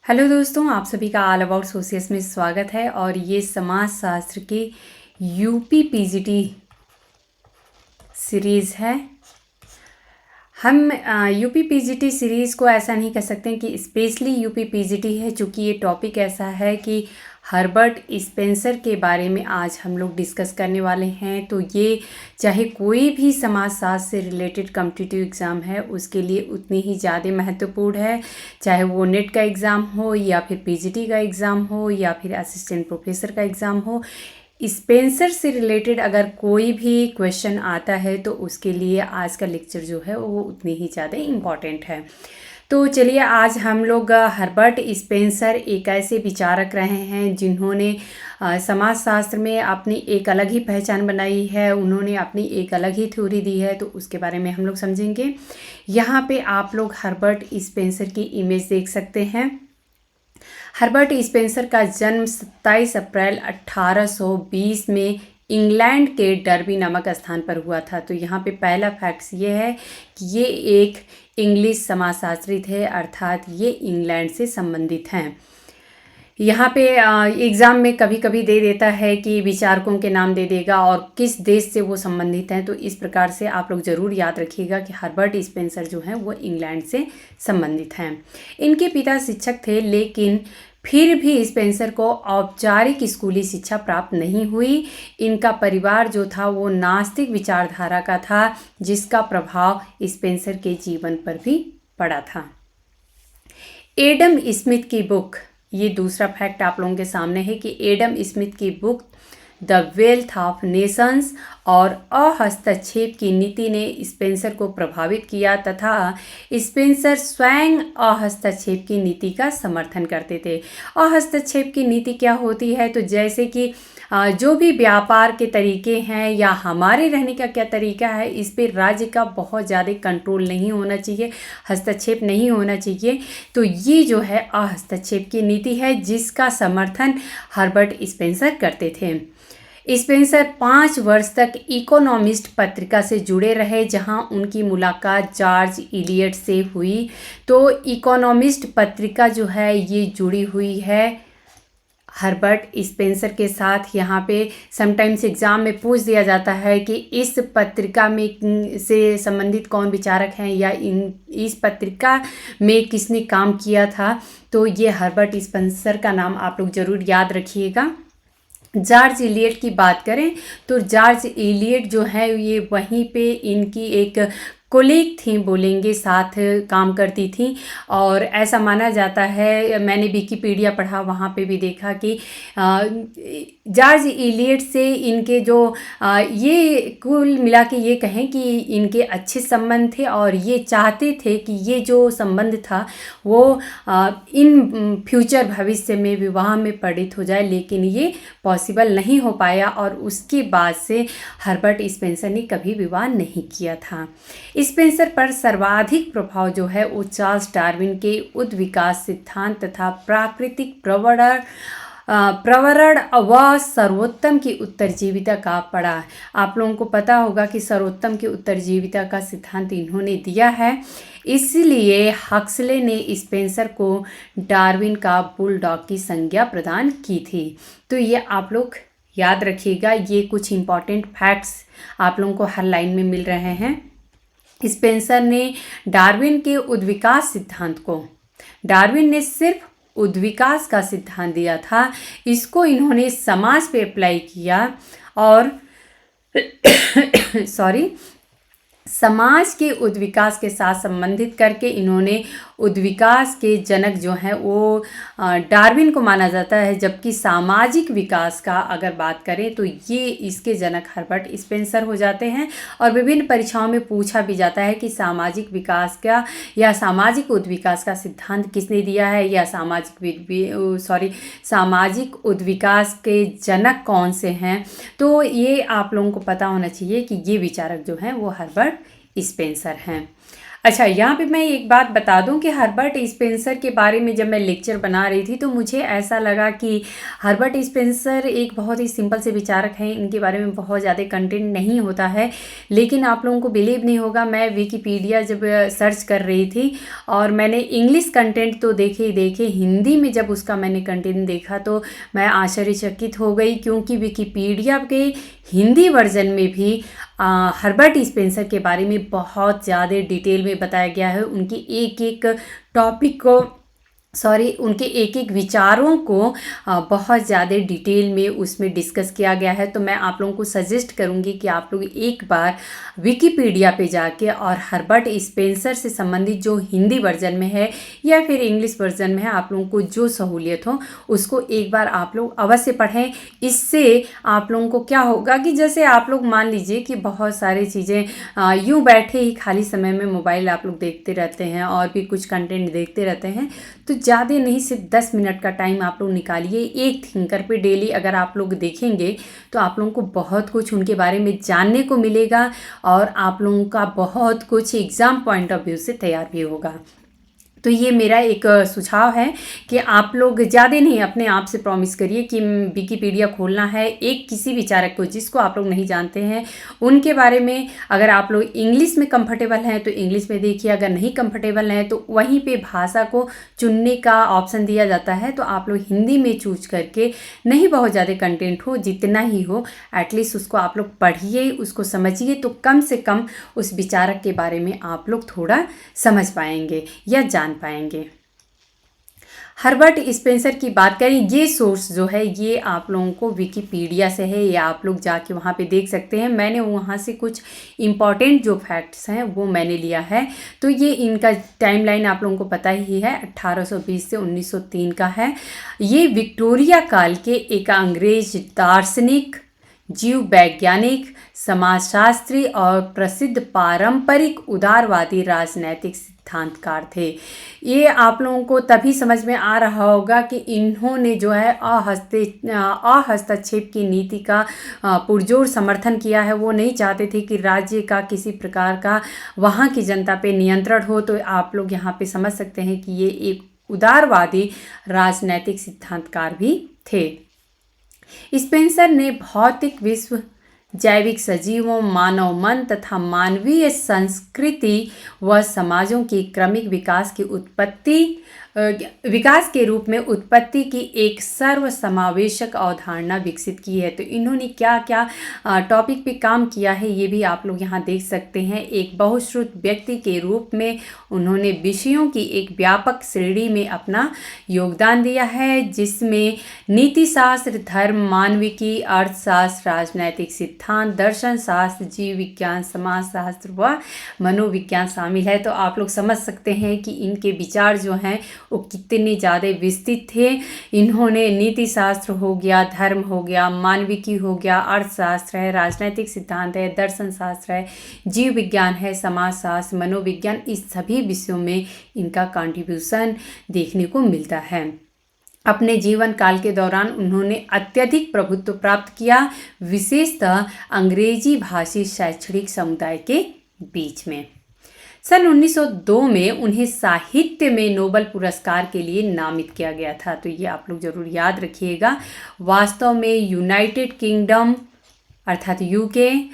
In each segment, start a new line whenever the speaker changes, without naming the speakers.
Hello दोस्तों, आप सभी का ऑल अबाउट सोशियस में स्वागत है। और ये समाजशास्त्र के यूपी पीजीटी सीरीज़ है। हम यूपी पीजीटी सीरीज़ को ऐसा नहीं कह सकते कि स्पेशली यूपी पीजीटी है, चूँकि ये टॉपिक ऐसा है कि हर्बर्ट स्पेंसर के बारे में आज हम लोग डिस्कस करने वाले हैं। तो ये चाहे कोई भी समाजशास्त्र से रिलेटेड कॉम्पिटिटिव एग्ज़ाम है उसके लिए उतनी ही ज़्यादा महत्वपूर्ण है, चाहे वो नेट का एग्ज़ाम हो या फिर पीजीटी का एग्ज़ाम हो या फिर असिस्टेंट प्रोफेसर का एग्ज़ाम हो। स्पेंसर से रिलेटेड अगर कोई भी क्वेश्चन आता है तो उसके लिए आज का लेक्चर जो है वो उतनी ही ज़्यादा इम्पॉर्टेंट है। तो चलिए, आज हम लोग हर्बर्ट स्पेंसर एक ऐसे विचारक रहे हैं जिन्होंने समाजशास्त्र में अपनी एक अलग ही पहचान बनाई है, उन्होंने अपनी एक अलग ही थ्योरी दी है, तो उसके बारे में हम लोग समझेंगे। यहाँ पे आप लोग हर्बर्ट स्पेंसर की इमेज देख सकते हैं। हर्बर्ट स्पेंसर का जन्म 27 अप्रैल 1820 में इंग्लैंड के डर्बी नामक स्थान पर हुआ था। तो यहाँ पे पहला फैक्ट्स ये है कि ये एक इंग्लिश समाजशास्त्री थे, अर्थात ये इंग्लैंड से संबंधित हैं। यहाँ पे एग्ज़ाम में कभी कभी दे देता है कि विचारकों के नाम दे देगा और किस देश से वो संबंधित हैं, तो इस प्रकार से आप लोग ज़रूर याद रखिएगा कि हर्बर्ट स्पेंसर जो हैं वो इंग्लैंड से संबंधित हैं। इनके पिता शिक्षक थे, लेकिन फिर भी स्पेंसर को औपचारिक स्कूली शिक्षा प्राप्त नहीं हुई। इनका परिवार जो था वो नास्तिक विचारधारा का था, जिसका प्रभाव स्पेंसर के जीवन पर भी पड़ा था। एडम स्मिथ की बुक, ये दूसरा फैक्ट आप लोगों के सामने है कि एडम स्मिथ की book the wealth of Nations और अहस्तक्षेप की नीति ने स्पेंसर को प्रभावित किया तथा स्पेंसर स्वयं अहस्तक्षेप की नीति का समर्थन करते थे। अहस्तक्षेप की नीति क्या होती है? तो जैसे कि जो भी व्यापार के तरीके हैं या हमारे रहने का क्या तरीका है, इस पे राज्य का बहुत ज़्यादा कंट्रोल नहीं होना चाहिए, हस्तक्षेप नहीं होना चाहिए। तो ये जो है अहस्तक्षेप की नीति है, जिसका समर्थन हर्बर्ट स्पेंसर करते थे। स्पेंसर 5 वर्ष तक इकोनॉमिस्ट पत्रिका से जुड़े रहे, जहां उनकी मुलाकात जॉर्ज इलियट से हुई। तो इकोनॉमिस्ट पत्रिका जो है ये जुड़ी हुई है हर्बर्ट स्पेंसर के साथ। यहाँ पे समटाइम्स एग्ज़ाम में पूछ दिया जाता है कि इस पत्रिका में से संबंधित कौन विचारक हैं या इस पत्रिका में किसने काम किया था, तो ये हर्बर्ट स्पेंसर का नाम आप लोग ज़रूर याद रखिएगा। जॉर्ज इलियट की बात करें तो जॉर्ज इलियट जो है ये वहीं पे इनकी एक कोलीग थी, बोलेंगे, साथ काम करती थी। और ऐसा माना जाता है, मैंने विकिपीडिया पढ़ा, वहाँ पे भी देखा कि जॉर्ज इलियट से इनके जो ये कुल मिला के ये कहें कि इनके अच्छे संबंध थे और ये चाहते थे कि ये जो संबंध था वो इन फ्यूचर भविष्य में विवाह में परिणित हो जाए, लेकिन ये पॉसिबल नहीं हो पाया और उसके बाद से हर्बर्ट स्पेंसर ने कभी विवाह नहीं किया था। स्पेंसर पर सर्वाधिक प्रभाव जो है वो चार्ल्स डार्विन के उद्विकास सिद्धांत तथा प्राकृतिक प्रवरण व सर्वोत्तम की उत्तरजीविता का पड़ा। आप लोगों को पता होगा कि सर्वोत्तम की उत्तरजीविता का सिद्धांत इन्होंने दिया है, इसलिए हक्सले ने स्पेंसर को डार्विन का बुलडॉग की संज्ञा प्रदान की थी। तो ये आप लोग याद रखिएगा, ये कुछ इम्पॉर्टेंट फैक्ट्स आप लोगों को हर लाइन में मिल रहे हैं। स्पेंसर ने डार्विन के उद्विकास सिद्धांत को, डार्विन ने सिर्फ उद्विकास का सिद्धांत दिया था, इसको इन्होंने समाज पे अप्लाई किया और समाज के उद्विकास के साथ संबंधित करके इन्होंने उद्विकास के जनक जो हैं वो डार्विन को माना जाता है, जबकि सामाजिक विकास का अगर बात करें तो ये इसके जनक हर्बर्ट स्पेंसर हो जाते हैं। और विभिन्न परीक्षाओं में पूछा भी जाता है कि सामाजिक विकास का या सामाजिक उद्विकास का सिद्धांत किसने दिया है या सामाजिक उद्विकास के जनक कौन से हैं। तो ये आप लोगों को पता होना चाहिए कि ये विचारक जो हैं वो हर्बर्ट स्पेंसर हैं। अच्छा, यहाँ पे मैं एक बात बता दूँ कि हर्बर्ट स्पेंसर के बारे में जब मैं लेक्चर बना रही थी तो मुझे ऐसा लगा कि हर्बर्ट स्पेंसर एक बहुत ही सिंपल से विचारक हैं, इनके बारे में बहुत ज़्यादा कंटेंट नहीं होता है। लेकिन आप लोगों को बिलीव नहीं होगा, मैं विकिपीडिया जब सर्च कर रही थी और मैंने इंग्लिश कंटेंट तो देखे ही देखे, हिंदी में जब उसका मैंने कंटेंट देखा तो मैं आश्चर्यचकित हो गई, क्योंकि विकिपीडिया के हिंदी वर्जन में भी हर्बर्ट स्पेंसर के बारे में बहुत ज़्यादा डिटेल में बताया गया है। उनकी एक एक टॉपिक को उनके एक एक विचारों को बहुत ज़्यादा डिटेल में उसमें डिस्कस किया गया है। तो मैं आप लोगों को सजेस्ट करूँगी कि आप लोग एक बार विकिपीडिया पे जाके और हर्बर्ट स्पेंसर से संबंधित जो हिंदी वर्जन में है या फिर इंग्लिश वर्जन में है, आप लोगों को जो सहूलियत हो उसको एक बार आप लोग अवश्य पढ़ें। इससे आप लोगों को क्या होगा कि जैसे आप लोग मान लीजिए कि बहुत सारी चीज़ें यूँ बैठे ही खाली समय में मोबाइल आप लोग देखते रहते हैं और भी कुछ कंटेंट देखते रहते हैं, तो ज़्यादा नहीं, सिर्फ 10 मिनट का टाइम आप लोग निकालिए एक थिंकर पे डेली। अगर आप लोग देखेंगे तो आप लोगों को बहुत कुछ उनके बारे में जानने को मिलेगा और आप लोगों का बहुत कुछ एग्ज़ाम पॉइंट ऑफ व्यू से तैयार भी होगा। तो ये मेरा एक सुझाव है कि आप लोग ज़्यादा नहीं, अपने आप से प्रॉमिस करिए कि विकिपीडिया खोलना है, एक किसी विचारक को जिसको आप लोग नहीं जानते हैं उनके बारे में। अगर आप लोग इंग्लिश में कंफर्टेबल हैं तो इंग्लिश में देखिए, अगर नहीं कंफर्टेबल हैं तो वहीं पे भाषा को चुनने का ऑप्शन दिया जाता है, तो आप लोग हिंदी में चूज करके, नहीं बहुत ज़्यादा कंटेंट हो, जितना ही हो एटलीस्ट उसको आप लोग पढ़िए, उसको समझिए, तो कम से कम उस विचारक के बारे में आप लोग थोड़ा समझ पाएंगे या जान पाएंगे। हर्बर्ट स्पेंसर की बात करें, ये सोर्स जो है ये आप लोगों को विकिपीडिया से है, या आप लोग जाके वहाँ पे देख सकते हैं। मैंने वहाँ से कुछ इम्पॉर्टेंट जो फैक्ट्स हैं वो मैंने लिया है। तो ये इनका टाइमलाइन आप लोगों को पता ही है, 1820 से 1903 का है। ये विक्टोरिया काल के एक अंग्रेज दार्शनिक, जीव वैज्ञानिक, समाजशास्त्री और प्रसिद्ध पारंपरिक उदारवादी राजनैतिक सिद्धांतकार थे। ये आप लोगों को तभी समझ में आ रहा होगा कि इन्होंने जो है अहस्तक्षेप की नीति का पुरजोर समर्थन किया है। वो नहीं चाहते थे कि राज्य का किसी प्रकार का वहाँ की जनता पे नियंत्रण हो। तो आप लोग यहाँ पे समझ सकते हैं कि ये एक उदारवादी राजनैतिक सिद्धांतकार भी थे। स्पेंसर ने भौतिक विश्व, जैविक सजीवों, मानव मन तथा मानवीय संस्कृति व समाजों की क्रमिक विकास के रूप में उत्पत्ति की एक सर्वसमावेशक अवधारणा विकसित की है। तो इन्होंने क्या क्या टॉपिक पे काम किया है ये भी आप लोग यहाँ देख सकते हैं। एक बहुश्रुत व्यक्ति के रूप में उन्होंने विषयों की एक व्यापक श्रेणी में अपना योगदान दिया है, जिसमें नीतिशास्त्र, धर्म, मानविकी, अर्थशास्त्र, राजनैतिक सिद्धांत, दर्शन शास्त्र, जीव विज्ञान, समाजशास्त्र व मनोविज्ञान शामिल है। तो आप लोग समझ सकते हैं कि इनके विचार जो हैं वो कितने ज़्यादा विस्तृत थे। इन्होंने नीति शास्त्र हो गया, धर्म हो गया, मानविकी हो गया, अर्थशास्त्र है, राजनैतिक सिद्धांत है, दर्शन शास्त्र है, जीव विज्ञान है, समाज शास्त्र, मनोविज्ञान, इस सभी विषयों में इनका कंट्रीब्यूशन देखने को मिलता है। अपने जीवन काल के दौरान उन्होंने अत्यधिक प्रभुत्व प्राप्त किया, विशेषतः अंग्रेजी भाषी शैक्षणिक समुदाय के बीच में। सन 1902 में उन्हें साहित्य में नोबेल पुरस्कार के लिए नामित किया गया था। तो ये आप लोग जरूर याद रखिएगा। वास्तव में यूनाइटेड किंगडम अर्थात यूके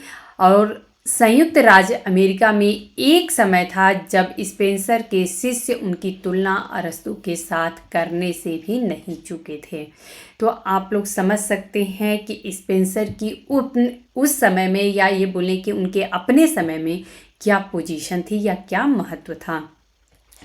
और संयुक्त राज्य अमेरिका में एक समय था जब स्पेंसर के शिष्य उनकी तुलना अरस्तु के साथ करने से भी नहीं चूके थे। तो आप लोग समझ सकते हैं कि स्पेंसर की उस समय में, या ये बोलें कि उनके अपने समय में क्या पोजीशन थी या क्या महत्व था।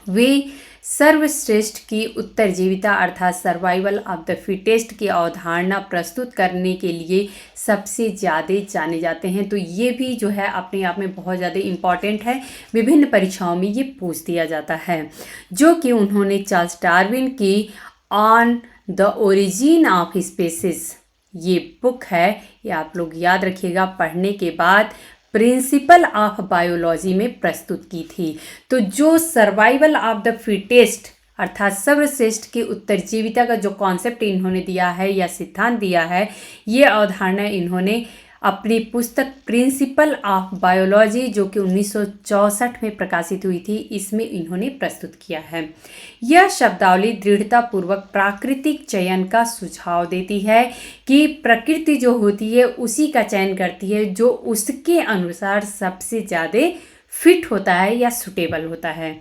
वे सर्वश्रेष्ठ की उत्तरजीविता अर्थात सर्वाइवल ऑफ द फिटेस्ट की अवधारणा प्रस्तुत करने के लिए सबसे ज़्यादा जाने जाते हैं। तो ये भी जो है अपने आप में बहुत ज़्यादा इम्पॉर्टेंट है, विभिन्न परीक्षाओं में ये पूछ दिया जाता है, जो कि उन्होंने चार्ल्स डार्विन की on the origin of species ये बुक है, ये आप लोग याद रखिएगा, पढ़ने के बाद प्रिंसिपल ऑफ बायोलॉजी में प्रस्तुत की थी। तो जो सर्वाइवल ऑफ द फिटेस्ट अर्थात सर्वश्रेष्ठ की उत्तरजीविता का जो कॉन्सेप्ट इन्होंने दिया है या सिद्धांत दिया है, ये अवधारणा इन्होंने अपनी पुस्तक प्रिंसिपल ऑफ बायोलॉजी जो कि 1964 में प्रकाशित हुई थी, इसमें इन्होंने प्रस्तुत किया है। यह शब्दावली दृढ़तापूर्वक प्राकृतिक चयन का सुझाव देती है कि प्रकृति जो होती है उसी का चयन करती है जो उसके अनुसार सबसे ज़्यादा फिट होता है या सुटेबल होता है।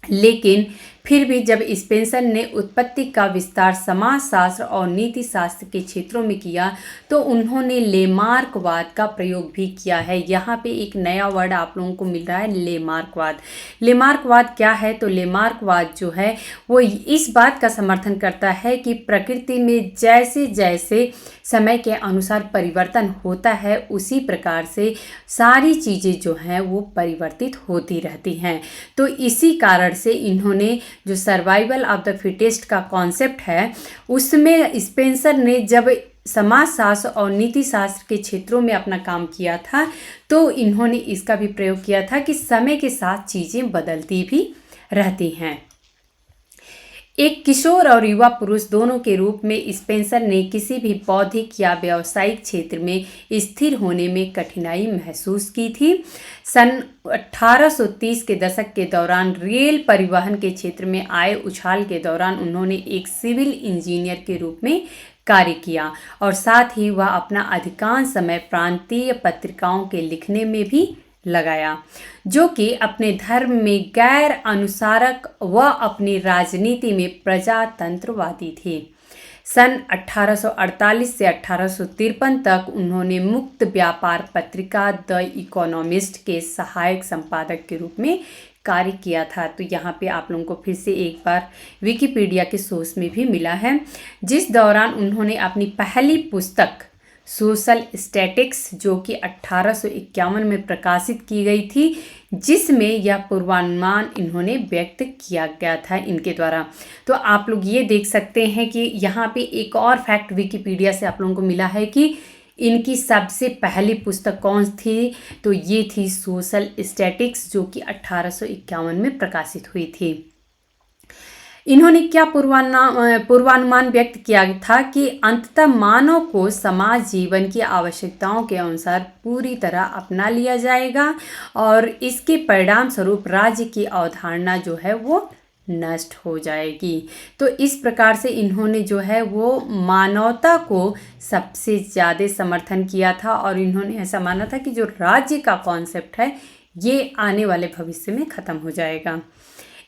लेकिन फिर भी जब स्पेंसर ने उत्पत्ति का विस्तार समाजशास्त्र और नीति शास्त्र के क्षेत्रों में किया तो उन्होंने लेमार्कवाद का प्रयोग भी किया है। यहाँ पे एक नया वर्ड आप लोगों को मिल रहा है, लेमार्कवाद। लेमार्कवाद क्या है? तो लेमार्कवाद जो है वो इस बात का समर्थन करता है कि प्रकृति में जैसे जैसे समय के अनुसार परिवर्तन होता है उसी प्रकार से सारी चीज़ें जो हैं वो परिवर्तित होती रहती हैं। तो इसी कारण से इन्होंने जो सर्वाइवल ऑफ द फिटेस्ट का कॉन्सेप्ट है उसमें स्पेंसर ने जब समाजशास्त्र और नीति शास्त्र के क्षेत्रों में अपना काम किया था तो इन्होंने इसका भी प्रयोग किया था कि समय के साथ चीज़ें बदलती भी रहती हैं। एक किशोर और युवा पुरुष दोनों के रूप में स्पेंसर ने किसी भी बौद्धिक या व्यावसायिक क्षेत्र में स्थिर होने में कठिनाई महसूस की थी। सन 1830 के दशक के दौरान रेल परिवहन के क्षेत्र में आए उछाल के दौरान उन्होंने एक सिविल इंजीनियर के रूप में कार्य किया और साथ ही वह अपना अधिकांश समय प्रांतीय पत्रिकाओं के लिखने में भी लगाया, जो कि अपने धर्म में गैर अनुसारक व अपनी राजनीति में प्रजातंत्रवादी थे। सन 1848 से 1853 तक उन्होंने मुक्त व्यापार पत्रिका द इकोनॉमिस्ट के सहायक संपादक के रूप में कार्य किया था। तो यहाँ पे आप लोगों को फिर से एक बार विकिपीडिया के सोर्स में भी मिला है, जिस दौरान उन्होंने अपनी पहली पुस्तक सोशल स्टैटिक्स जो कि 1851 में प्रकाशित की गई थी, जिसमें यह पूर्वानुमान इन्होंने व्यक्त किया गया था इनके द्वारा। तो आप लोग ये देख सकते हैं कि यहाँ पे एक और फैक्ट विकिपीडिया से आप लोगों को मिला है कि इनकी सबसे पहली पुस्तक कौन थी, तो ये थी सोशल स्टैटिक्स जो कि 1851 में प्रकाशित हुई थी। इन्होंने क्या पूर्वानुमान व्यक्त किया था कि अंततः मानव को समाज जीवन की आवश्यकताओं के अनुसार पूरी तरह अपना लिया जाएगा और इसके परिणाम स्वरूप राज्य की अवधारणा जो है वो नष्ट हो जाएगी। तो इस प्रकार से इन्होंने जो है वो मानवता को सबसे ज़्यादा समर्थन किया था और इन्होंने ऐसा माना था कि जो राज्य का कॉन्सेप्ट है ये आने वाले भविष्य में ख़त्म हो जाएगा।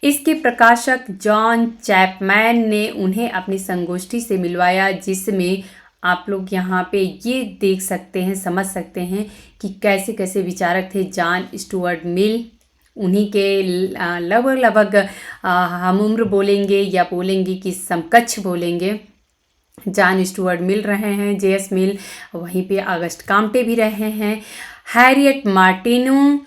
इसके प्रकाशक जॉन चैपमैन ने उन्हें अपनी संगोष्ठी से मिलवाया, जिसमें आप लोग यहाँ पे ये देख सकते हैं, समझ सकते हैं कि कैसे कैसे विचारक थे। जॉन स्टुअर्ट मिल, उन्हीं के लगभग हम उम्र बोलेंगे या बोलेंगे कि समकक्ष बोलेंगे। जॉन स्टुअर्ट मिल रहे हैं, जे.एस. मिल, वहीं पे ऑगस्ट काम्टे भी रहे हैं, Harriet Martineau,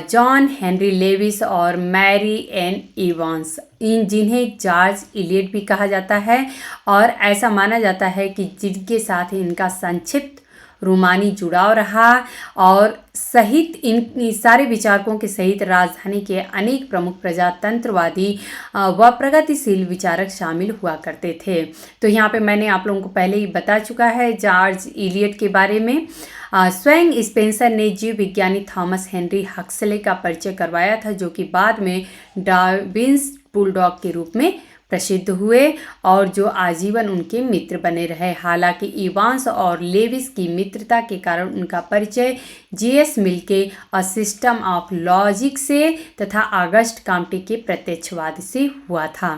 John Henry Lewes और मैरी एन इवांस, जिन्हें जॉर्ज इलियट भी कहा जाता है। और ऐसा माना जाता है कि जिनके साथ इनका संक्षिप्त रोमानी जुड़ाव रहा और सहित इन सारे विचारकों के सहित राजधानी के अनेक प्रमुख प्रजातंत्रवादी व प्रगतिशील विचारक शामिल हुआ करते थे। तो यहाँ पे मैंने आप लोगों को पहले ही बता चुका है जॉर्ज इलियट के बारे में। स्वयं स्पेंसर ने जीव विज्ञानी थॉमस हेनरी हक्सले का परिचय करवाया था, जो कि बाद में डार्विन्स बुलडॉग के रूप में प्रसिद्ध हुए और जो आजीवन उनके मित्र बने रहे। हालांकि इवांस और लेविस की मित्रता के कारण उनका परिचय जे.एस. मिल के अ सिस्टम ऑफ लॉजिक से तथा ऑगस्ट काम्टे के प्रत्यक्षवाद से हुआ था।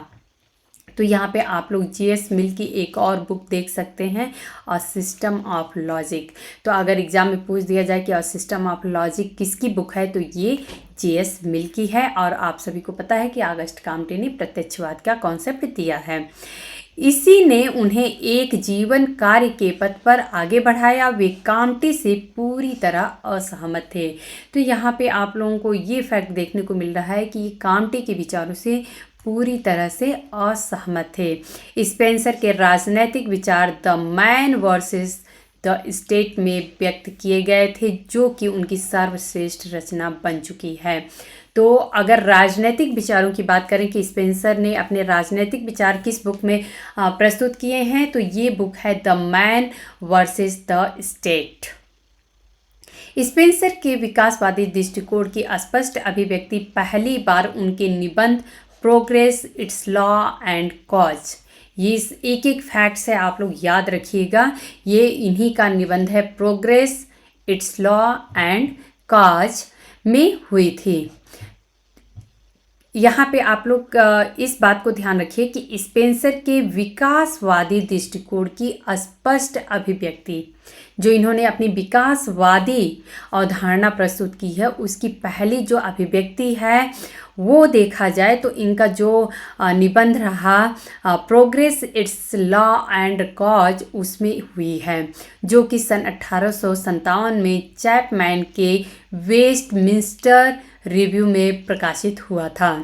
तो यहाँ पे आप लोग जे.एस. मिल की एक और बुक देख सकते हैं, अ सिस्टम ऑफ लॉजिक। तो अगर एग्जाम में पूछ दिया जाए कि अ सिस्टम ऑफ लॉजिक किसकी बुक है, तो ये जे.एस. मिल की है। और आप सभी को पता है कि ऑगस्ट काम्टे ने प्रत्यक्षवाद का कॉन्सेप्ट दिया है। इसी ने उन्हें एक जीवन कार्य के पथ पर आगे बढ़ाया। वे काम्टे से पूरी तरह असहमत थे। तो यहाँ पे आप लोगों को ये फैक्ट देखने को मिल रहा है कि ये काम्टे के विचारों से पूरी तरह से असहमत थे। स्पेंसर के राजनैतिक विचार the man versus the state में व्यक्त किए गए थे, जो कि उनकी सर्वश्रेष्ठ रचना बन चुकी है। तो अगर राजनीतिक विचारों की बात करें कि स्पेंसर ने अपने राजनीतिक विचार किस बुक में प्रस्तुत किए हैं, तो ये बुक है the man versus the state. Spencer के विकासवादी दृष्टिकोण की स्पष्ट अभिव्यक्ति पहली बार उनके निबंध progress, it's law and cause, ये एक एक फैक्ट्स है, आप लोग याद रखिएगा, ये इन्हीं का निबंध है, progress, it's law and cause में हुई थी। यहाँ पे आप लोग इस बात को ध्यान रखिए कि स्पेंसर के विकासवादी दृष्टिकोण की स्पष्ट अभिव्यक्ति, जो इन्होंने अपनी विकासवादी अवधारणा प्रस्तुत की है, उसकी पहली जो अभिव्यक्ति है वो देखा जाए तो इनका जो निबंध रहा progress, it's law and cause, उसमें हुई है, जो कि सन 1857 में चैपमैन के वेस्टमिंस्टर रिव्यू में प्रकाशित हुआ था,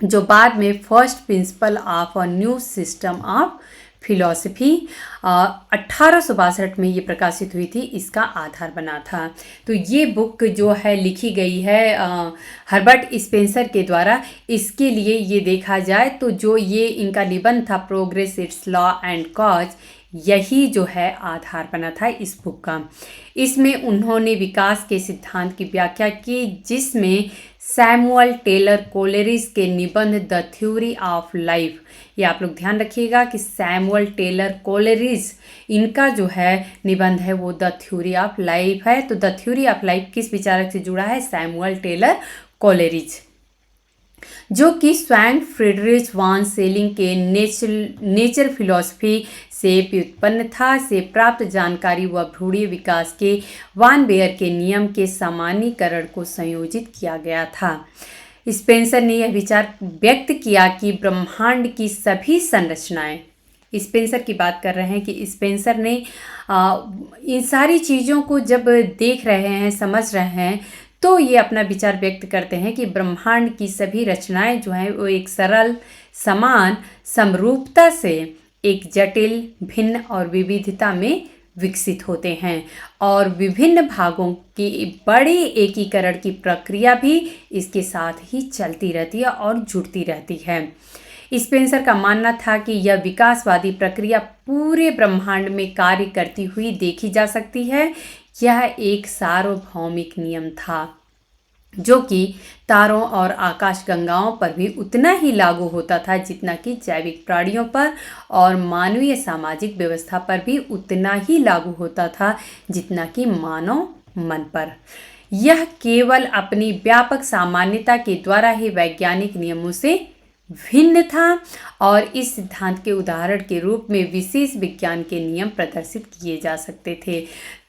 जो बाद में first principle of a new system of philosophy 1862 में ये प्रकाशित हुई थी, इसका आधार बना था। तो ये बुक जो है लिखी गई है हर्बर्ट स्पेंसर के द्वारा। इसके लिए ये देखा जाए तो जो ये इनका निबंध था progress, it's law and cause, यही जो है आधार बना था इस बुक का। इसमें उन्होंने विकास के सिद्धांत की व्याख्या की, जिसमें सैमुअल टेलर कोलेरिज के निबंध द थ्योरी ऑफ लाइफ, ये आप लोग ध्यान रखिएगा कि सैमुअल टेलर कोलेरिज, इनका जो है निबंध है वो द थ्योरी ऑफ लाइफ है। तो द थ्योरी ऑफ लाइफ किस विचारक से जुड़ा है? सैमुअल टेलर कोलेरिज, जो कि स्वयं फ्रेडरिच वॉन सेलिंग के नेचर फिलॉसफी से व्युत्पन्न था, से प्राप्त जानकारी व भ्रूणीय विकास के वान बेयर के नियम के सामान्यीकरण को संयोजित किया गया था। स्पेंसर ने यह विचार व्यक्त किया कि ब्रह्मांड की सभी संरचनाएं, स्पेंसर की बात कर रहे हैं कि स्पेंसर ने इन सारी चीज़ों को जब देख रहे हैं, समझ रहे हैं, तो ये अपना विचार व्यक्त करते हैं कि ब्रह्मांड की सभी रचनाएं जो हैं वो एक सरल, समान, समरूपता से एक जटिल, भिन्न और विविधता में विकसित होते हैं, और विभिन्न भागों की बड़े एकीकरण की प्रक्रिया भी इसके साथ ही चलती रहती है और जुड़ती रहती है। स्पेंसर का मानना था कि यह विकासवादी प्रक्रिया पूरे ब्रह्मांड में कार्य करती हुई देखी जा सकती है। यह एक सार्वभौमिक नियम था, जो कि तारों और आकाशगंगाओं पर भी उतना ही लागू होता था जितना कि जैविक प्राणियों पर, और मानवीय सामाजिक व्यवस्था पर भी उतना ही लागू होता था जितना कि मानव मन पर। यह केवल अपनी व्यापक सामान्यता के द्वारा ही वैज्ञानिक नियमों से भिन्न था, और इस सिद्धांत के उदाहरण के रूप में विशेष विज्ञान के नियम प्रदर्शित किए जा सकते थे।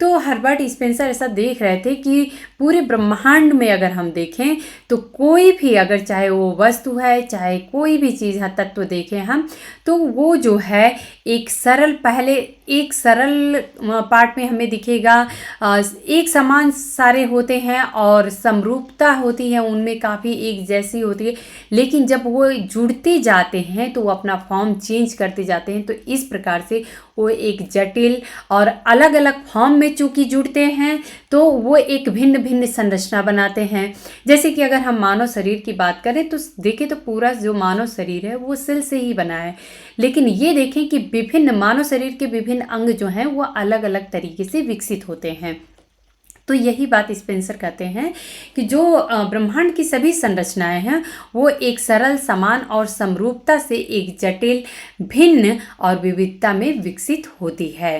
तो हर्बर्ट स्पेंसर ऐसा देख रहे थे कि पूरे ब्रह्मांड में अगर हम देखें तो कोई भी, अगर चाहे वो वस्तु है, चाहे कोई भी चीज़ है, तत्व देखें हम, तो वो जो है एक सरल, पहले एक सरल पार्ट में हमें दिखेगा एक समान सारे होते हैं और समरूपता होती है, उनमें काफ़ी एक जैसी होती है, लेकिन जब वो जुड़ते जाते हैं तो वो अपना फॉर्म चेंज करते जाते हैं। तो इस प्रकार से वो एक जटिल और अलग अलग फॉर्म में चूंकि जुड़ते हैं तो वो एक भिन्न भिन्न संरचना बनाते हैं। जैसे कि अगर हम मानव शरीर की बात करें तो देखें तो पूरा जो मानव शरीर है वो सेल से ही बना है, लेकिन ये देखें कि विभिन्न मानव शरीर के विभिन्न अंग जो हैं वो अलग अलग तरीके से विकसित होते हैं। तो यही बात स्पेंसर कहते हैं कि जो ब्रह्मांड की सभी संरचनाएं हैं वो एक सरल, समान और समरूपता से एक जटिल, भिन्न और विविधता में विकसित होती है।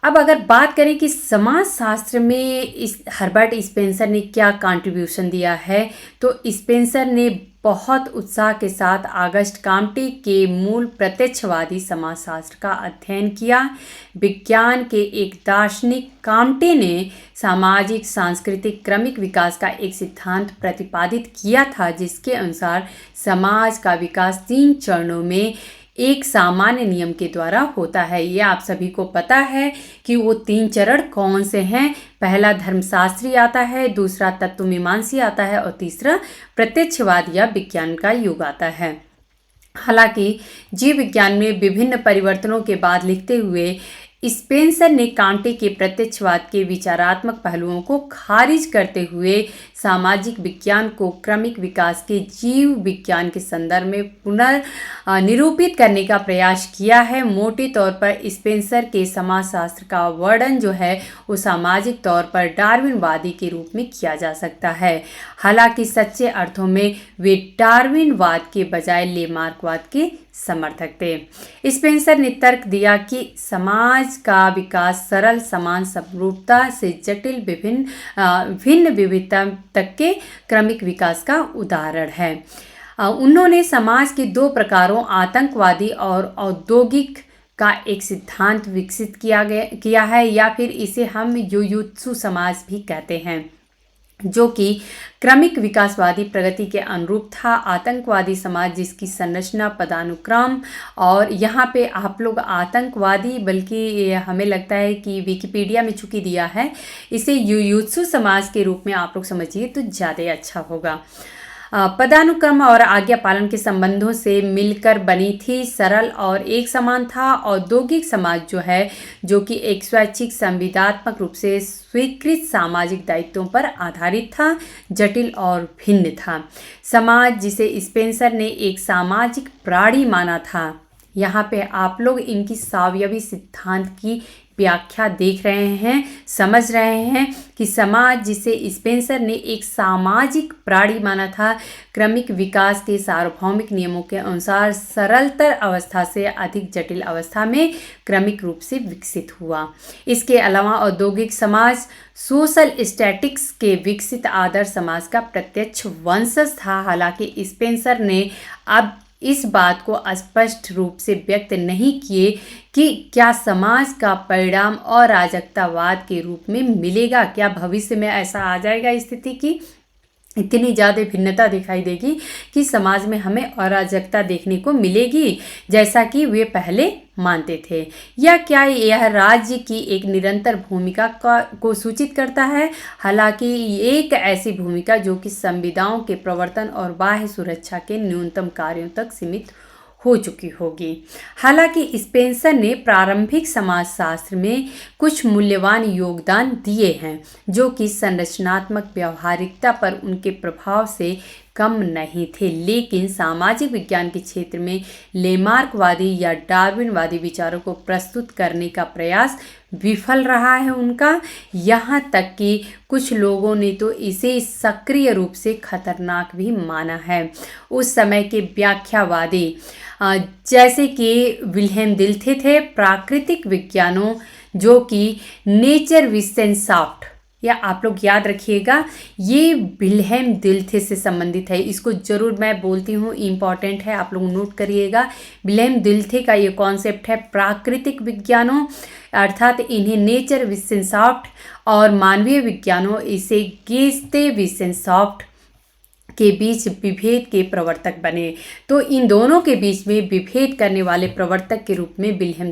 अब अगर बात करें कि समाज शास्त्र में इस हर्बर्ट स्पेंसर ने क्या कंट्रीब्यूशन दिया है, तो स्पेंसर ने बहुत उत्साह के साथ ऑगस्ट काम्टे के मूल प्रत्यक्षवादी समाजशास्त्र का अध्ययन किया। विज्ञान के एक दार्शनिक काम्टे ने सामाजिक, सांस्कृतिक, क्रमिक विकास का एक सिद्धांत प्रतिपादित किया था, जिसके अनुसार समाज का विकास 3 चरणों में एक सामान्य नियम के द्वारा होता है। ये आप सभी को पता है कि वो 3 चरण कौन से हैं। पहला धर्मशास्त्री आता है, दूसरा तत्वमीमांसी आता है, और तीसरा प्रत्यक्षवाद या विज्ञान का युग आता है। हालांकि जीव विज्ञान में विभिन्न परिवर्तनों के बाद लिखते हुए स्पेंसर ने कांटे के प्रत्यक्षवाद के विचारात्मक पहलुओं को खारिज करते हुए सामाजिक विज्ञान को क्रमिक विकास के जीव विज्ञान के संदर्भ में पुनर्निरूपित करने का प्रयास किया है। मोटे तौर पर स्पेंसर के समाजशास्त्र का वर्णन जो है वो सामाजिक तौर पर डार्विनवादी के रूप में किया जा सकता है, हालांकि सच्चे अर्थों में वे डार्विनवाद के बजाय लेमार्कवाद के समर्थक थे। स्पेंसर ने तर्क दिया कि समाज का विकास सरल समान समरूपता से जटिल भिन्न विविधता तक के क्रमिक विकास का उदाहरण है। उन्होंने समाज के दो प्रकारों आतंकवादी और औद्योगिक का एक सिद्धांत विकसित किया है, या फिर इसे हम युयुत्सु समाज भी कहते हैं, जो कि क्रमिक विकासवादी प्रगति के अनुरूप था। आतंकवादी समाज जिसकी संरचना पदानुक्रम, और यहाँ पे आप लोग आतंकवादी, बल्कि हमें लगता है कि विकिपीडिया में चूंकि दिया है, इसे युयुत्सु समाज के रूप में आप लोग समझिए तो ज़्यादा अच्छा होगा। पदानुक्रम और आज्ञा पालन के संबंधों से मिलकर बनी थी, सरल और एक समान था। औद्योगिक समाज जो है, जो कि एक स्वैच्छिक संविदात्मक रूप से स्वीकृत सामाजिक दायित्वों पर आधारित था, जटिल और भिन्न था। समाज जिसे स्पेंसर ने एक सामाजिक प्राणी माना था, यहाँ पे आप लोग इनकी सावयवी सिद्धांत की व्याख्या देख रहे हैं, समझ रहे हैं कि समाज जिसे स्पेंसर ने एक सामाजिक प्राणी माना था, क्रमिक विकास के सार्वभौमिक नियमों के अनुसार सरलतर अवस्था से अधिक जटिल अवस्था में क्रमिक रूप से विकसित हुआ। इसके अलावा औद्योगिक समाज सोशल स्टैटिक्स के विकसित आदर्श समाज का प्रत्यक्ष वंशज था। हालांकि स्पेंसर ने अब इस बात को स्पष्ट रूप से व्यक्त नहीं किए कि क्या समाज का परिणाम अराजकतावाद के रूप में मिलेगा, क्या भविष्य में ऐसा आ जाएगा स्थिति की इतनी ज़्यादा भिन्नता दिखाई देगी कि समाज में हमें अराजकता देखने को मिलेगी जैसा कि वे पहले मानते थे, या क्या यह राज्य की एक निरंतर भूमिका को सूचित करता है। हालांकि एक ऐसी भूमिका जो कि संविदाओं के प्रवर्तन और बाह्य सुरक्षा के न्यूनतम कार्यों तक सीमित हो चुकी होगी। हालांकि स्पेंसर ने प्रारंभिक समाजशास्त्र में कुछ मूल्यवान योगदान दिए हैं जो कि संरचनात्मक व्यवहारिकता पर उनके प्रभाव से कम नहीं थे, लेकिन सामाजिक विज्ञान के क्षेत्र में लेमार्कवादी या डार्विनवादी विचारों को प्रस्तुत करने का प्रयास विफल रहा है उनका। यहाँ तक कि कुछ लोगों ने तो इसे सक्रिय रूप से खतरनाक भी माना है। उस समय के व्याख्यावादी जैसे कि विल्हेम दिल्थे थे, प्राकृतिक विज्ञानों जो कि नेचर विसेंसाफ्ट, या आप लोग याद रखिएगा ये विल्हेम दिल्थे से संबंधित है, इसको जरूर मैं बोलती हूँ, इम्पॉर्टेंट है, आप लोग नोट करिएगा। विल्हेम दिल्थे का ये कॉन्सेप्ट है प्राकृतिक विज्ञानों, अर्थात इन्हें नेचर विसेंसाफ्ट, और मानवीय विज्ञानों इसे गेस्ते विसेंसाफ्ट के बीच विभेद के प्रवर्तक बने। तो इन दोनों के बीच में विभेद करने वाले प्रवर्तक के रूप में विल्हेम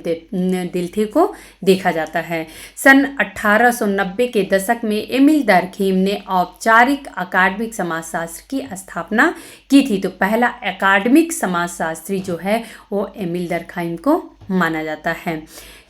दिल्थे को देखा जाता है। सन 1890 के दशक में एमिल डर्कheim ने औपचारिक अकादमिक समाजशास्त्र की स्थापना की थी। तो पहला अकादमिक समाजशास्त्री जो है वो एमिल डर्कheim को माना जाता है,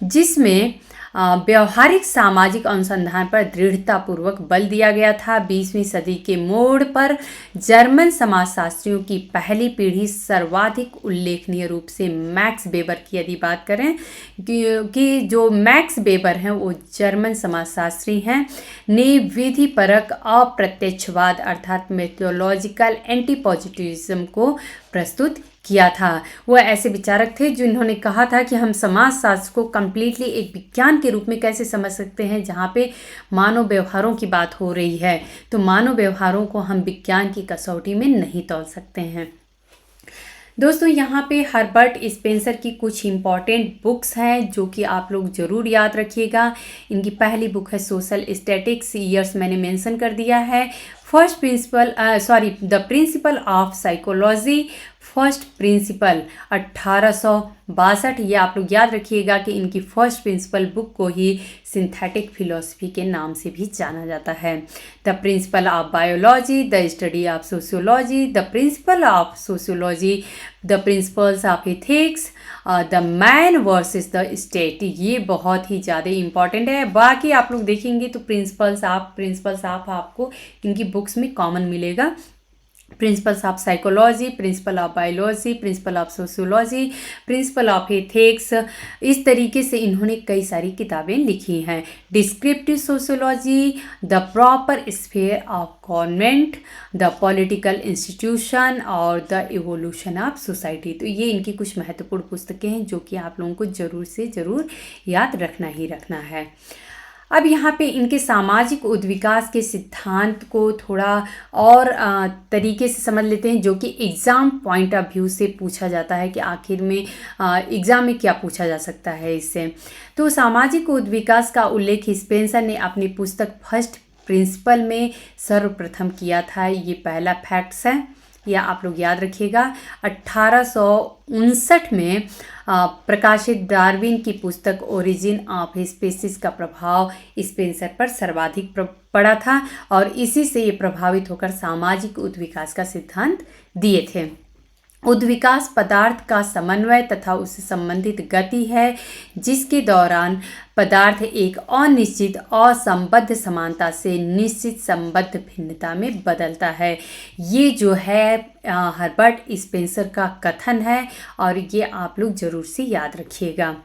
जिसमें व्यवहारिक सामाजिक अनुसंधान पर दृढ़तापूर्वक बल दिया गया था। 20वीं सदी के मोड़ पर जर्मन समाजशास्त्रियों की पहली पीढ़ी सर्वाधिक उल्लेखनीय रूप से मैक्स वेबर की यदि बात करें कि जो मैक्स वेबर हैं वो जर्मन समाजशास्त्री हैं, ने विधिपरक अप्रत्यक्षवाद अर्थात मेथोलॉजिकल एंटीपॉजिटिविज्म को प्रस्तुत किया था। वो ऐसे विचारक थे जिन्होंने कहा था कि हम समाजशास्त्र को कम्प्लीटली एक विज्ञान के रूप में कैसे समझ सकते हैं जहाँ पे मानव व्यवहारों की बात हो रही है, तो मानव व्यवहारों को हम विज्ञान की कसौटी में नहीं तौल सकते हैं। दोस्तों यहाँ पे हर्बर्ट स्पेंसर की कुछ इम्पॉर्टेंट बुक्स हैं जो कि आप लोग ज़रूर याद रखिएगा। इनकी पहली बुक है सोशल स्टैटिक्स, ईयर्स मैंने मेंशन कर दिया है। The principle of psychology, first principle 1862, ये आप लोग याद रखिएगा कि इनकी फर्स्ट प्रिंसिपल बुक को ही सिंथेटिक फिलॉसफी के नाम से भी जाना जाता है। The principle of biology, the study of sociology, the principle of sociology, the principles of ethics, the man versus the state, ये बहुत ही ज़्यादा इंपॉर्टेंट है। बाकी आप लोग देखेंगे तो प्रिंसिपल्स ऑफ आपको इनकी बुक्स में कॉमन मिलेगा। Principles of psychology, principle of biology, principle of sociology, principle of ethics, इस तरीके से इन्होंने कई सारी किताबें लिखी हैं। Descriptive sociology, the proper sphere of government, the political institution और द इवोल्यूशन ऑफ सोसाइटी। तो ये इनकी कुछ महत्वपूर्ण पुस्तकें हैं जो कि आप लोगों को ज़रूर से ज़रूर याद रखना ही रखना है। अब यहाँ पे इनके सामाजिक उद्विकास के सिद्धांत को थोड़ा और तरीके से समझ लेते हैं, जो कि एग्ज़ाम पॉइंट ऑफ व्यू से पूछा जाता है कि आखिर में एग्ज़ाम में क्या पूछा जा सकता है इससे। तो सामाजिक उद्विकास का उल्लेख स्पेंसर ने अपनी पुस्तक फर्स्ट प्रिंसिपल में सर्वप्रथम किया था। ये पहला फैक्ट्स है, या आप लोग याद रखिएगा। 1859 में प्रकाशित डार्विन की पुस्तक ओरिजिन ऑफ स्पीसीज का प्रभाव स्पेंसर पर सर्वाधिक पड़ा था और इसी से ये प्रभावित होकर सामाजिक उद्विकास का सिद्धांत दिए थे। उद्विकास पदार्थ का समन्वय तथा उससे संबंधित गति है, जिसके दौरान पदार्थ एक अनिश्चित असंबद्ध समानता से निश्चित संबद्ध भिन्नता में बदलता है। ये जो है हर्बर्ट स्पेंसर का कथन है और ये आप लोग ज़रूर से याद रखिएगा।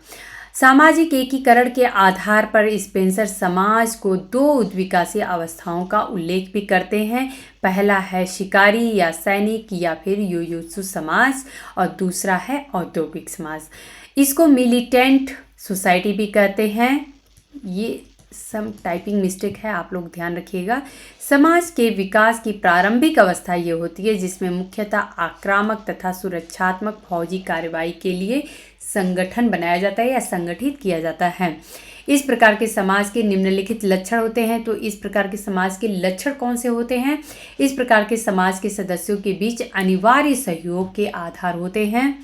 सामाजिक एकीकरण के आधार पर स्पेंसर समाज को दो उद्विकासीय अवस्थाओं का उल्लेख भी करते हैं। पहला है शिकारी या सैनिक या फिर युयुत्सु समाज और दूसरा है औद्योगिक समाज। इसको मिलिटेंट सोसाइटी भी कहते हैं। ये सम टाइपिंग मिस्टेक है, आप लोग ध्यान रखिएगा। समाज के विकास की प्रारंभिक अवस्था ये होती है जिसमें मुख्यतः आक्रामक तथा सुरक्षात्मक फौजी कार्रवाई के लिए संगठन बनाया जाता है या संगठित किया जाता है। इस प्रकार के समाज के निम्नलिखित लक्षण होते हैं। तो इस प्रकार के समाज के लक्षण कौन से होते हैं? इस प्रकार के समाज के सदस्यों के बीच अनिवार्य सहयोग के आधार होते हैं।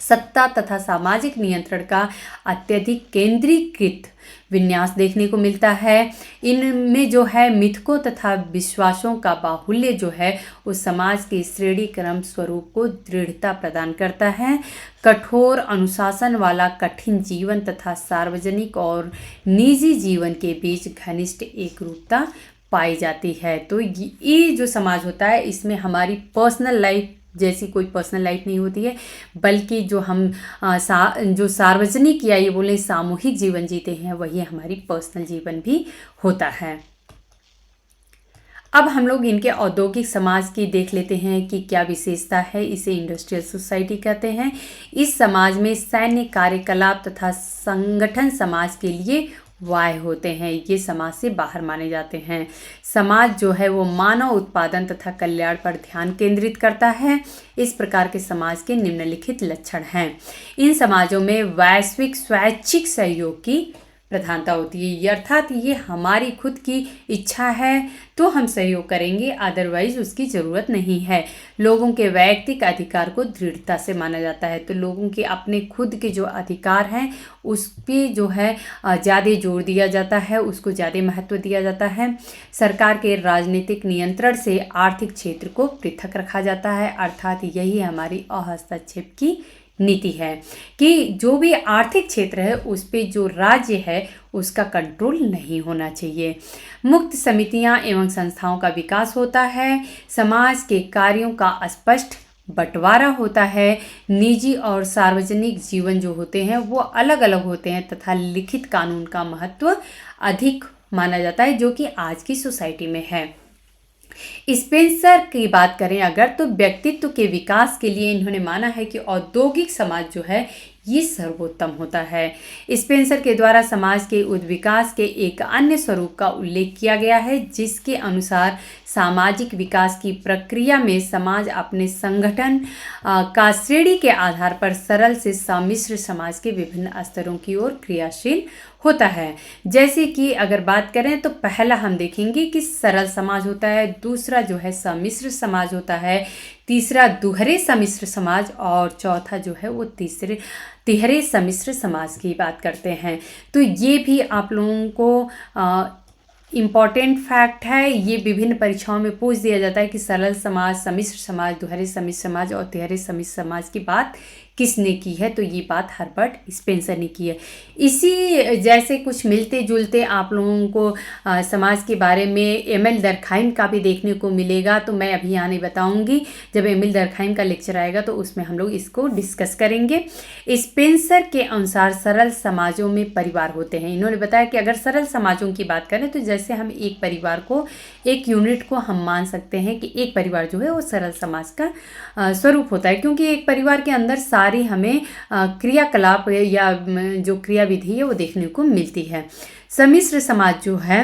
सत्ता तथा सामाजिक नियंत्रण का अत्यधिक केंद्रीकृत विन्यास देखने को मिलता है। इनमें जो है मिथकों तथा विश्वासों का बाहुल्य जो है उस समाज के श्रेणी क्रम स्वरूप को दृढ़ता प्रदान करता है। कठोर अनुशासन वाला कठिन जीवन तथा सार्वजनिक और निजी जीवन के बीच घनिष्ठ एकरूपता पाई जाती है। तो ये जो समाज होता है इसमें हमारी पर्सनल लाइफ जैसी कोई पर्सनल लाइफ नहीं होती है, बल्कि जो हम जो सार्वजनिक या ये बोलें सामूहिक जीवन जीते हैं वही हमारी पर्सनल जीवन भी होता है। अब हम लोग इनके औद्योगिक समाज की देख लेते हैं कि क्या विशेषता है। इसे इंडस्ट्रियल सोसाइटी कहते हैं। इस समाज में सैन्य कार्यकलाप तथा संगठन समाज के लिए वाह्य होते हैं, ये समाज से बाहर माने जाते हैं। समाज जो है वो मानव उत्पादन तथा कल्याण पर ध्यान केंद्रित करता है। इस प्रकार के समाज के निम्नलिखित लक्षण हैं। इन समाजों में वैश्विक स्वैच्छिक सहयोग की प्रधानता होती है, अर्थात ये हमारी खुद की इच्छा है तो हम सहयोग करेंगे, अदरवाइज उसकी ज़रूरत नहीं है। लोगों के वैयक्तिक अधिकार को दृढ़ता से माना जाता है। तो लोगों के अपने खुद के जो अधिकार हैं उस पर जो है ज़्यादा जोर दिया जाता है, उसको ज़्यादा महत्व दिया जाता है। सरकार के राजनीतिक नियंत्रण से आर्थिक क्षेत्र को पृथक रखा जाता है, अर्थात यही हमारी अहस्तक्षेप की नीति है कि जो भी आर्थिक क्षेत्र है उस पे जो राज्य है उसका कंट्रोल नहीं होना चाहिए। मुक्त समितियां एवं संस्थाओं का विकास होता है। समाज के कार्यों का स्पष्ट बंटवारा होता है। निजी और सार्वजनिक जीवन जो होते हैं वो अलग अलग होते हैं तथा लिखित कानून का महत्व अधिक माना जाता है, जो कि आज की सोसाइटी में है। स्पेंसर की बात करें अगर, तो व्यक्तित्व के विकास के लिए इन्होंने माना है कि औद्योगिक समाज जो है ये सर्वोत्तम होता है। स्पेंसर के द्वारा समाज के उद्विकास के एक अन्य स्वरूप का उल्लेख किया गया है, जिसके अनुसार सामाजिक विकास की प्रक्रिया में समाज अपने संगठन का श्रेणी के आधार पर सरल से सम्मिश्र समाज के विभिन्न स्तरों की ओर क्रियाशील होता है। जैसे कि अगर बात करें तो पहला हम देखेंगे कि सरल समाज होता है, दूसरा जो है सम्मिश्र समाज होता है, तीसरा दुहरे सम्मिश्र समाज और चौथा जो है वो तिहरे सम्मिश्र समाज की बात करते हैं। तो ये भी आप लोगों को इम्पॉर्टेंट फैक्ट है, ये विभिन्न परीक्षाओं में पूछ दिया जाता है कि सरल समाज, सम्मिश्र समाज, दुहरे सम्मिश्र समाज और तिहरे सम्मिश्र समाज की बात किसने की है, तो ये बात हर्बर्ट स्पेंसर ने की है। इसी जैसे कुछ मिलते जुलते आप लोगों को समाज के बारे में एमिल डर्कहाइम का भी देखने को मिलेगा, तो मैं अभी यहाँ नहीं बताऊँगी, जब एमिल डर्कहाइम का लेक्चर आएगा तो उसमें हम लोग इसको डिस्कस करेंगे। स्पेंसर के अनुसार सरल समाजों में परिवार होते हैं। इन्होंने बताया कि अगर सरल समाजों की बात करें तो जैसे हम एक परिवार को, एक यूनिट को हम मान सकते हैं कि एक परिवार जो है वो सरल समाज का स्वरूप होता है, क्योंकि एक परिवार के अंदर सारी हमें क्रियाकलाप या जो क्रियाविधि है वो देखने को मिलती है। सम्मिश्र समाज जो है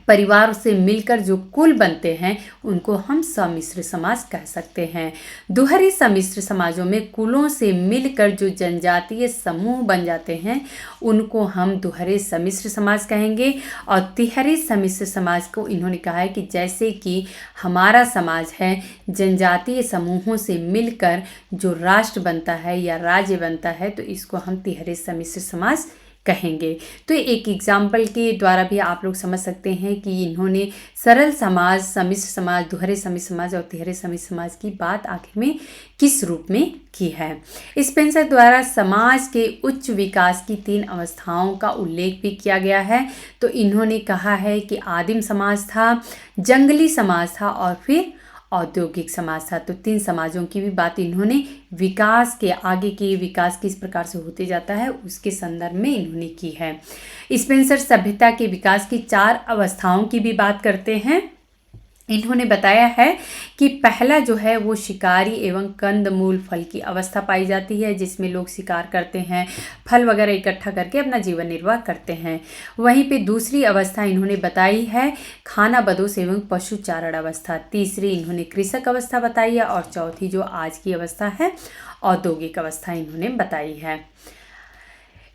परिवार से मिलकर जो कुल बनते हैं उनको हम सम्मिश्र समाज कह सकते हैं। दुहरे सम्मिश्र समाजों में कुलों से मिलकर जो जनजातीय समूह बन जाते हैं उनको हम दुहरे सम्मिश्र समाज कहेंगे। और तिहरे सम्मिश्र समाज को इन्होंने कहा है कि जैसे कि हमारा समाज है, जनजातीय समूहों से मिलकर जो राष्ट्र बनता है या राज्य बनता है, तो इसको हम तिहरे सम्मिश्र समाज कहेंगे। तो एक एग्जाम्पल के द्वारा भी आप लोग समझ सकते हैं कि इन्होंने सरल समाज, सम्मिश्र समाज, दुहरे सम्मिश्र समाज और तिहरे सम्मिश्र समाज की बात आखिर में किस रूप में की है। स्पेंसर द्वारा समाज के उच्च विकास की 3 अवस्थाओं का उल्लेख भी किया गया है। तो इन्होंने कहा है कि आदिम समाज था, जंगली समाज था और फिर औद्योगिक समाज था। तो 3 समाजों की भी बात इन्होंने विकास के, आगे के विकास किस प्रकार से होते जाता है उसके संदर्भ में इन्होंने की है। स्पेंसर सभ्यता के विकास की 4 अवस्थाओं की भी बात करते हैं। इन्होंने बताया है कि पहला जो है वो शिकारी एवं कंदमूल फल की अवस्था पाई जाती है, जिसमें लोग शिकार करते हैं, फल वगैरह इकट्ठा करके अपना जीवन निर्वाह करते हैं। वहीं पे दूसरी अवस्था इन्होंने बताई है खाना बदोश एवं पशु चारण अवस्था। तीसरी इन्होंने कृषक अवस्था बताई है और चौथी जो आज की अवस्था है औद्योगिक अवस्था इन्होंने बताई है।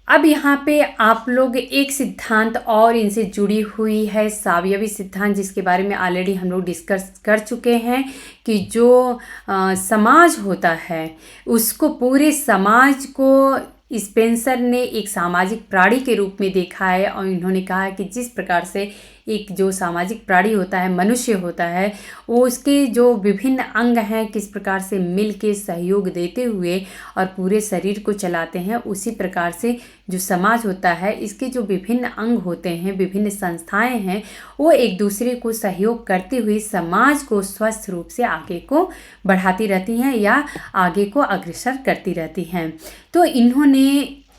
अब यहाँ पे आप लोग एक सिद्धांत और इनसे जुड़ी हुई है सावयवी सिद्धांत, जिसके बारे में ऑलरेडी हम लोग डिस्कस कर चुके हैं कि जो समाज होता है उसको, पूरे समाज को स्पेंसर ने एक सामाजिक प्राणी के रूप में देखा है। और इन्होंने कहा है कि जिस प्रकार से एक जो सामाजिक प्राणी होता है, मनुष्य होता है, वो उसके जो विभिन्न अंग हैं किस प्रकार से मिल के सहयोग देते हुए और पूरे शरीर को चलाते हैं, उसी प्रकार से जो समाज होता है इसके जो विभिन्न अंग होते हैं, विभिन्न संस्थाएं हैं, वो एक दूसरे को सहयोग करते हुए समाज को स्वस्थ रूप से आगे को बढ़ाती रहती हैं या आगे को अग्रसर करती रहती हैं। तो इन्होंने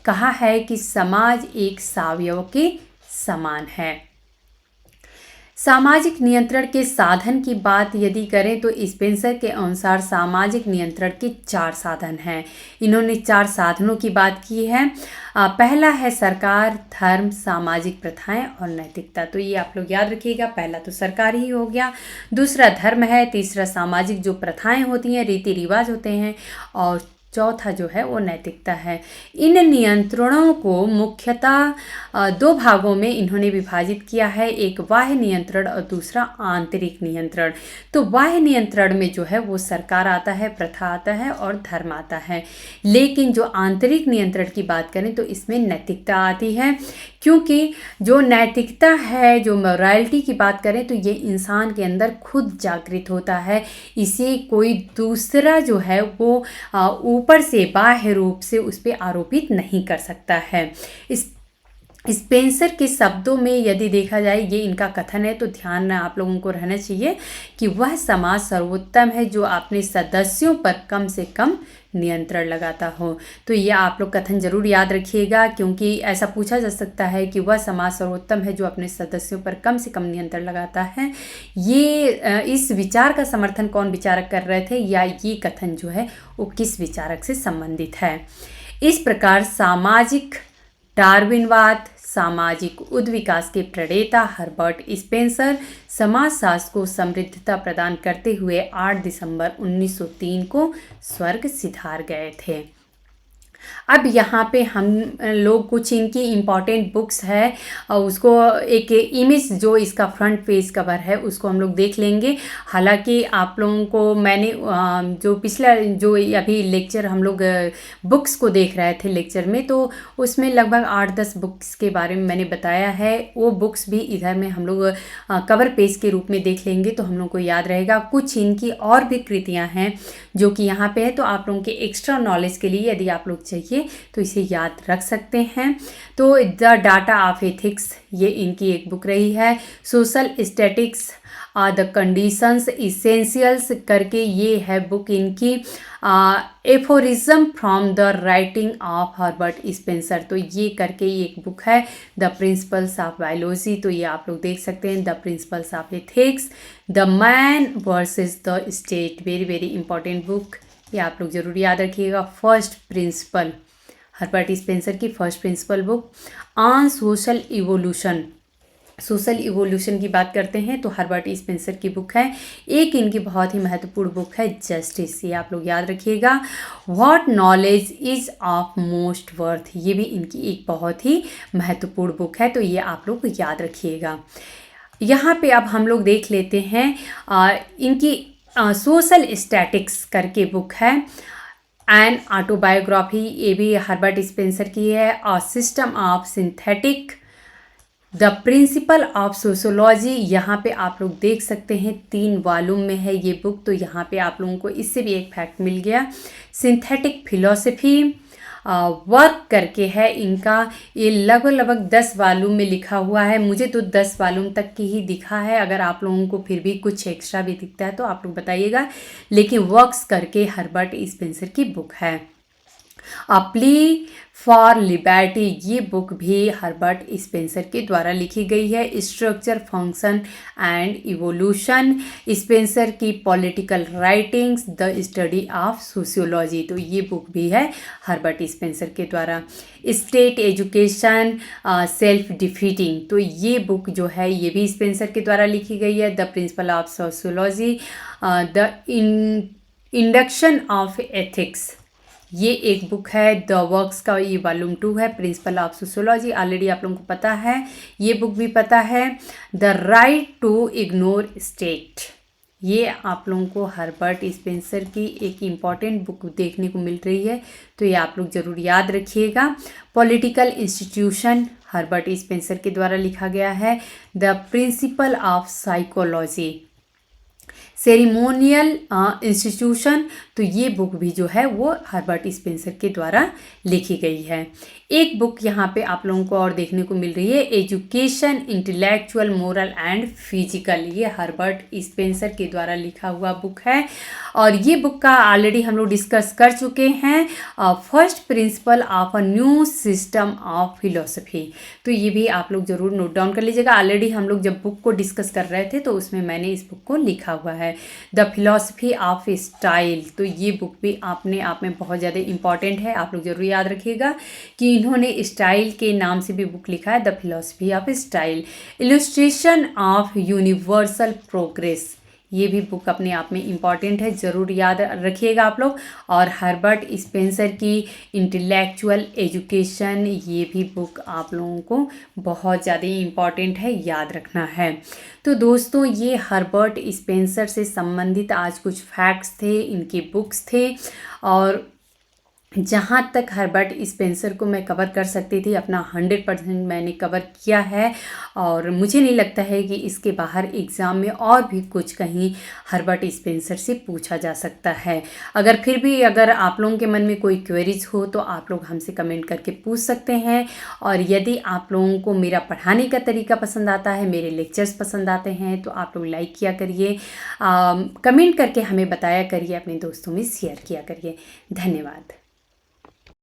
कहा है कि समाज एक सावयव के समान है। सामाजिक नियंत्रण के साधन की बात यदि करें तो स्पेंसर के अनुसार सामाजिक नियंत्रण के 4 साधन हैं। इन्होंने 4 साधनों की बात की है। पहला है सरकार, धर्म, सामाजिक प्रथाएं और नैतिकता। तो ये आप लोग याद रखिएगा, पहला तो सरकार ही हो गया, दूसरा धर्म है, तीसरा सामाजिक जो प्रथाएं होती हैं, रीति रिवाज होते हैं, और चौथा जो है वो नैतिकता है। इन नियंत्रणों को मुख्यतः 2 भागों में इन्होंने विभाजित किया है, एक बाह्य नियंत्रण और दूसरा आंतरिक नियंत्रण। तो बाह्य नियंत्रण में जो है वो सरकार आता है, प्रथा आता है और धर्म आता है। लेकिन जो आंतरिक नियंत्रण की बात करें तो इसमें नैतिकता आती है, क्योंकि जो नैतिकता है, जो मोरालिटी की बात करें तो ये इंसान के अंदर खुद जागृत होता है। इसे कोई दूसरा जो है वो ऊपर से बाह्य रूप से उस पर आरोपित नहीं कर सकता है। स्पेंसर के शब्दों में यदि देखा जाए, ये इनका कथन है, तो ध्यान आप लोगों को रहना चाहिए कि वह समाज सर्वोत्तम है जो अपने सदस्यों पर कम से कम नियंत्रण लगाता हो। तो ये आप लोग कथन जरूर याद रखिएगा, क्योंकि ऐसा पूछा जा सकता है कि वह समाज सर्वोत्तम है जो अपने सदस्यों पर कम से कम नियंत्रण लगाता है। ये इस विचार का समर्थन कौन विचारक कर रहे थे, या ये कथन जो है वो किस विचारक से संबंधित है। इस प्रकार सामाजिक डार्विनवाद, सामाजिक उद्विकास के प्रणेता हर्बर्ट स्पेंसर समाजशास्त्र को समृद्धता प्रदान करते हुए 8 दिसंबर 1903 को स्वर्ग सिधार गए थे। अब यहाँ पे हम लोग कुछ इनकी इम्पॉर्टेंट बुक्स है और उसको एक इमेज जो इसका फ्रंट पेज कवर है उसको हम लोग देख लेंगे। हालांकि आप लोगों को मैंने जो पिछला जो अभी लेक्चर हम लोग बुक्स को देख रहे थे लेक्चर में, तो उसमें लगभग 8-10 बुक्स के बारे में मैंने बताया है। वो बुक्स भी इधर में हम लोग कवर पेज के रूप में देख लेंगे तो हम लोग को याद रहेगा। कुछ इनकी और भी कृतियाँ हैं जो कि यहाँ पे है, तो आप लोगों के एक्स्ट्रा नॉलेज के लिए यदि आप लोग चाहिए तो इसे याद रख सकते हैं। तो द डाटा ऑफ एथिक्स ये इनकी एक बुक रही है। Social statics or the conditions essentials करके ये है बुक इनकी। Aphorism from the writing of Herbert Spencer, तो ये करके एक बुक है। द प्रिंसिपल्स ऑफ बायोलॉजी, तो ये आप लोग देख सकते हैं। The principles of ethics, the man versus the state, very very important book, ये आप लोग ज़रूर याद रखिएगा। फर्स्ट प्रिंसिपल, हर्बर्ट स्पेंसर की first principle book. On social evolution, social evolution की बात करते हैं तो हर्बर्ट स्पेंसर की बुक है। एक इनकी बहुत ही महत्वपूर्ण बुक है जस्टिस, ये आप लोग याद रखिएगा। What knowledge is of most worth, ये भी इनकी एक बहुत ही महत्वपूर्ण बुक है, तो ये आप लोग याद रखिएगा। यहाँ पे अब हम लोग देख लेते हैं इनकी सोशल स्टैटिक्स करके बुक है। एन ऑटोबायोग्राफी, ये भी हर्बर्ट स्पेंसर की है। और system of synthetic, the principle of sociology, यहाँ पे आप लोग देख सकते हैं 3 वॉल्यूम में है ये बुक, तो यहाँ पे आप लोगों को इससे भी एक फैक्ट मिल गया। सिंथेटिक फिलॉसफी वर्क करके है इनका, ये लगभग 10 वॉल्यूम में लिखा हुआ है। मुझे तो 10 वॉल्यूम तक की ही दिखा है, अगर आप लोगों को फिर भी कुछ एक्स्ट्रा भी दिखता है तो आप लोग बताइएगा। लेकिन वर्क्स करके हर्बर्ट स्पेंसर की बुक है। अ प्ली फॉर लिबर्टी, ये बुक भी हर्बर्ट स्पेंसर के द्वारा लिखी गई है। Structure, function and evolution, Spencer की political writings, the study of sociology, तो ये बुक भी है हर्बर्ट स्पेंसर के द्वारा। स्टेट एजुकेशन, सेल्फ डिफीटिंग, तो ये बुक जो है ये भी स्पेंसर के द्वारा लिखी गई है। The principle of sociology, the induction of ethics, ये एक बुक है। द वर्क्स का ये वॉल्यूम 2 है। प्रिंसिपल ऑफ सोशियोलॉजी ऑलरेडी आप लोगों को पता है, ये बुक भी पता है। The right to ignore state, ये आप लोगों को हर्बर्ट स्पेंसर की एक इम्पॉर्टेंट बुक देखने को मिल रही है, तो ये आप लोग ज़रूर याद रखिएगा। पॉलिटिकल इंस्टीट्यूशन, हर्बर्ट स्पेंसर के द्वारा लिखा गया है। The principle of psychology, ceremonial institution, तो ये बुक भी जो है वो हर्बर्ट स्पेंसर के द्वारा लिखी गई है। एक बुक यहाँ पे आप लोगों को और देखने को मिल रही है, education intellectual moral and physical, ये हर्बर्ट स्पेंसर के द्वारा लिखा हुआ बुक है। और ये बुक का ऑलरेडी हम लोग डिस्कस कर चुके हैं, first principle of a new system of philosophy, तो ये भी आप लोग ज़रूर नोट डाउन कर लीजिएगा। ऑलरेडी हम लोग जब बुक को डिस्कस कर रहे थे तो उसमें मैंने इस बुक को लिखा हुआ है। द फिलोसफी ऑफ स्टाइल, तो ये बुक भी अपने आप में बहुत ज़्यादा इंपॉर्टेंट है, आप लोग ज़रूर याद रखिएगा कि इन्होंने स्टाइल के नाम से भी बुक लिखा है, the philosophy of style. Illustration of universal progress, ये भी बुक अपने आप में इम्पॉर्टेंट है, ज़रूर याद रखिएगा आप लोग। और हर्बर्ट स्पेंसर की इंटेलेक्चुअल एजुकेशन, ये भी बुक आप लोगों को बहुत ज़्यादा इम्पॉर्टेंट है, याद रखना है। तो दोस्तों, ये हर्बर्ट स्पेंसर से संबंधित आज कुछ फैक्ट्स थे, इनके बुक्स थे, और जहाँ तक हर्बर्ट स्पेंसर को मैं कवर कर सकती थी अपना 100% मैंने कवर किया है। और मुझे नहीं लगता है कि इसके बाहर एग्ज़ाम में और भी कुछ कहीं हर्बर्ट स्पेंसर से पूछा जा सकता है। अगर फिर भी अगर आप लोगों के मन में कोई क्वेरीज हो तो आप लोग हमसे कमेंट करके पूछ सकते हैं। और यदि आप लोगों को मेरा पढ़ाने का तरीका पसंद आता है, मेरे लेक्चर्स पसंद आते हैं, तो आप लोग लाइक किया करिए, कमेंट करके हमें बताया करिए, अपने दोस्तों में शेयर किया करिए। धन्यवाद।